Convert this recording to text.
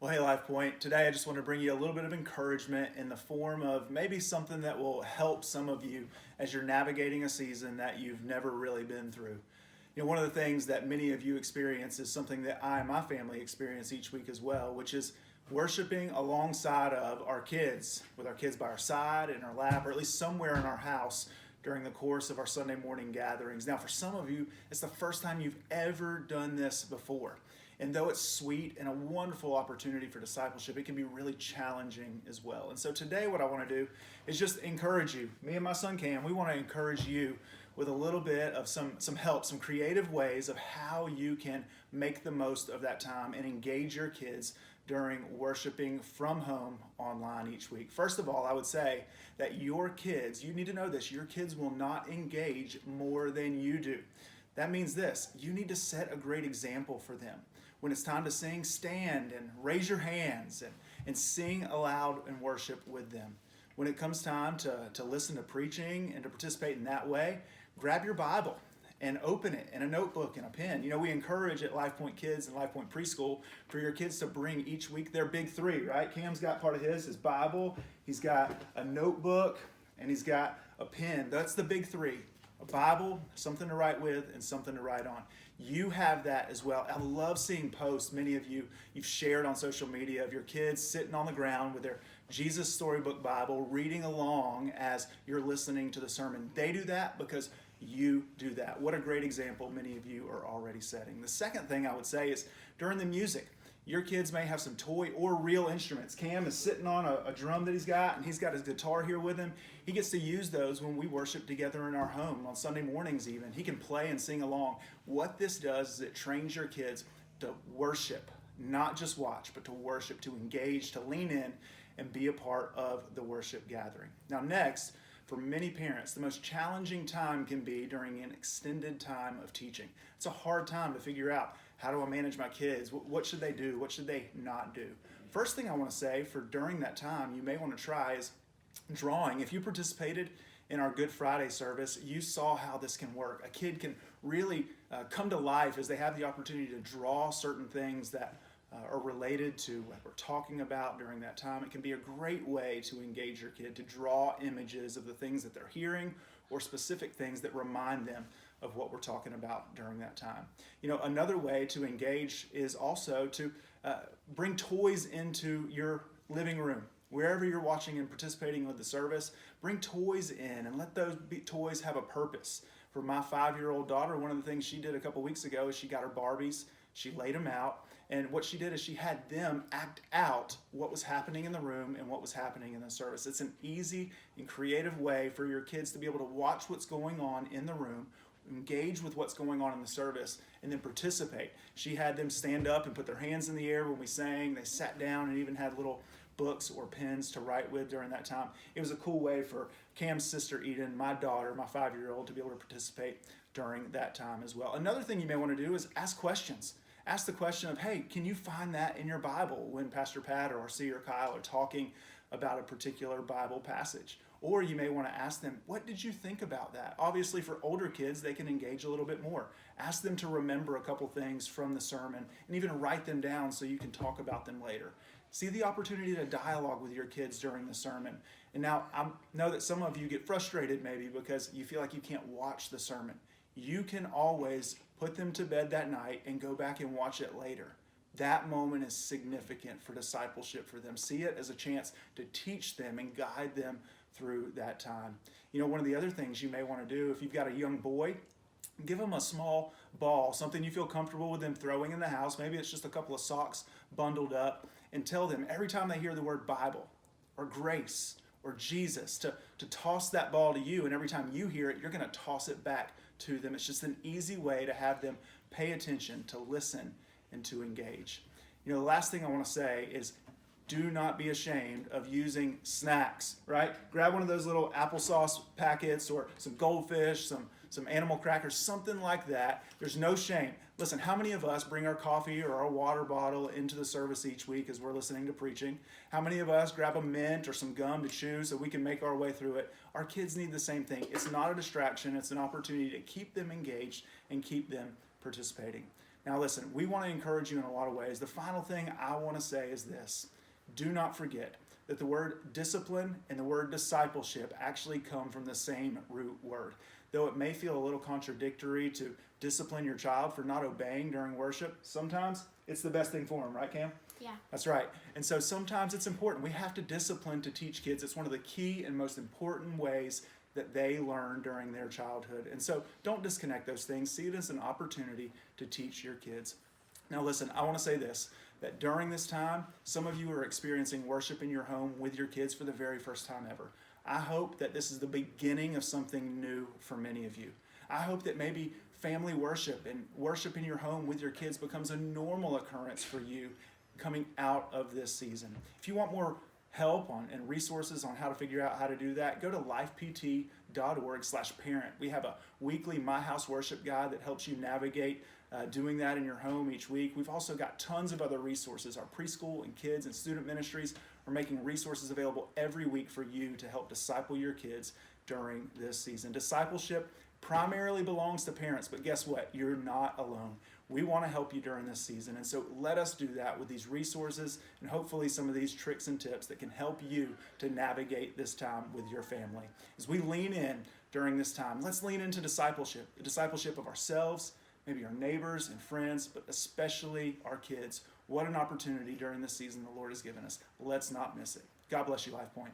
Well, hey, LifePoint. Today I just want to bring you a little bit of encouragement in the form of maybe something that will help some of you as you're navigating a season that you've never really been through. One of the things that many of you experience is something that I and my family experience each week as well, which is worshiping alongside of our kids, with our kids by our side, in our lap, or at least somewhere in our house during the course of our Sunday morning gatherings. Now, for some of you, it's the first time you've ever done this before. And though it's sweet and a wonderful opportunity for discipleship, it can be really challenging as well. And so today what I want to do is just encourage you. Me and my son Cam, we want to encourage you with a little bit of some help, some creative ways of how you can make the most of that time and engage your kids during worshiping from home online each week. First of all, I would say that your kids, you need to know this, your kids will not engage more than you do. That means this, you need to set a great example for them. When it's time to sing, stand and raise your hands and sing aloud and worship with them. When it comes time to listen to preaching and to participate in that way, grab your Bible and open it and a notebook and a pen. We encourage at LifePoint Kids and LifePoint Preschool for your kids to bring each week their big three, right? Cam's got part of his Bible, he's got a notebook, and he's got a pen. That's the big three. A Bible, something to write with, and something to write on. You have that as well. I love seeing posts, many of you've shared on social media, of your kids sitting on the ground with their Jesus Storybook Bible, reading along as you're listening to the sermon. They do that because you do that. What a great example many of you are already setting. The second thing I would say is during the music, your kids may have some toy or real instruments. Cam is sitting on a drum that he's got, and he's got his guitar here with him. He gets to use those when we worship together in our home, on Sunday mornings even. He can play and sing along. What this does is it trains your kids to worship, not just watch, but to worship, to engage, to lean in, and be a part of the worship gathering. Now next, for many parents, the most challenging time can be during an extended time of teaching. It's a hard time to figure out, how do I manage my kids? What should they do? What should they not do? First thing I want to say for during that time you may want to try is drawing. If you participated in our Good Friday service, you saw how this can work. A kid can really come to life as they have the opportunity to draw certain things that are related to what we're talking about during that time. It can be a great way to engage your kid, to draw images of the things that they're hearing or specific things that remind them of what we're talking about during that time. Another way to engage is also to bring toys into your living room. Wherever you're watching and participating with the service, bring toys in and let those toys have a purpose. For my 5-year-old daughter, one of the things she did a couple weeks ago is she got her Barbies, she laid them out, and what she did is she had them act out what was happening in the room and what was happening in the service. It's an easy and creative way for your kids to be able to watch what's going on in the room, engage with what's going on in the service, and then participate. She had them stand up and put their hands in the air when we sang. They sat down and even had little books or pens to write with during that time. It was a cool way for Cam's sister Eden, my daughter, my 5-year-old, to be able to participate during that time as well. Another thing you may want to do is ask questions. Ask the question of, hey, can you find that in your Bible when Pastor Pat or R.C. or Kyle are talking about a particular Bible passage? Or you may want to ask them, what did you think about that? Obviously, for older kids, they can engage a little bit more. Ask them to remember a couple things from the sermon and even write them down so you can talk about them later. See the opportunity to dialogue with your kids during the sermon. And now, I know that some of you get frustrated maybe because you feel like you can't watch the sermon. You can always put them to bed that night and go back and watch it later. That moment is significant for discipleship for them. See it as a chance to teach them and guide them through that time. One of the other things you may want to do, if you've got a young boy, give them a small ball, something you feel comfortable with them throwing in the house. Maybe it's just a couple of socks bundled up, and tell them every time they hear the word Bible or grace or Jesus to toss that ball to you, and every time you hear it, you're going to toss it back to them. It's just an easy way to have them pay attention, to listen, and to engage. The last thing I want to say is do not be ashamed of using snacks, right? Grab one of those little applesauce packets or some goldfish, some animal crackers, something like that. There's no shame. Listen, how many of us bring our coffee or our water bottle into the service each week as we're listening to preaching? How many of us grab a mint or some gum to chew so we can make our way through it? Our kids need the same thing. It's not a distraction. It's an opportunity to keep them engaged and keep them participating. Now listen, we want to encourage you in a lot of ways. The final thing I want to say is this. Do not forget that the word discipline and the word discipleship actually come from the same root word. Though it may feel a little contradictory to discipline your child for not obeying during worship, sometimes it's the best thing for them, right, Cam? Yeah. That's right. And so sometimes it's important. We have to discipline to teach kids. It's one of the key and most important ways that they learn during their childhood. And so don't disconnect those things. See it as an opportunity to teach your kids. Now listen, I want to say this, that during this time, some of you are experiencing worship in your home with your kids for the very first time ever. I hope that this is the beginning of something new for many of you. I hope that maybe family worship and worship in your home with your kids becomes a normal occurrence for you coming out of this season. If you want more help on and resources on how to figure out how to do that, go to lifept.org/parent. We have a weekly My House Worship guide that helps you navigate doing that in your home each week. We've also got tons of other resources. Our preschool and kids and student ministries are making resources available every week for you to help disciple your kids during this season. Discipleship primarily belongs to parents, but guess what? You're not alone. We want to help you during this season, and so let us do that with these resources and hopefully some of these tricks and tips that can help you to navigate this time with your family. As we lean in during this time, let's lean into discipleship, the discipleship of ourselves, maybe our neighbors and friends, but especially our kids. What an opportunity during this season the Lord has given us. Let's not miss it. God bless you, LifePoint.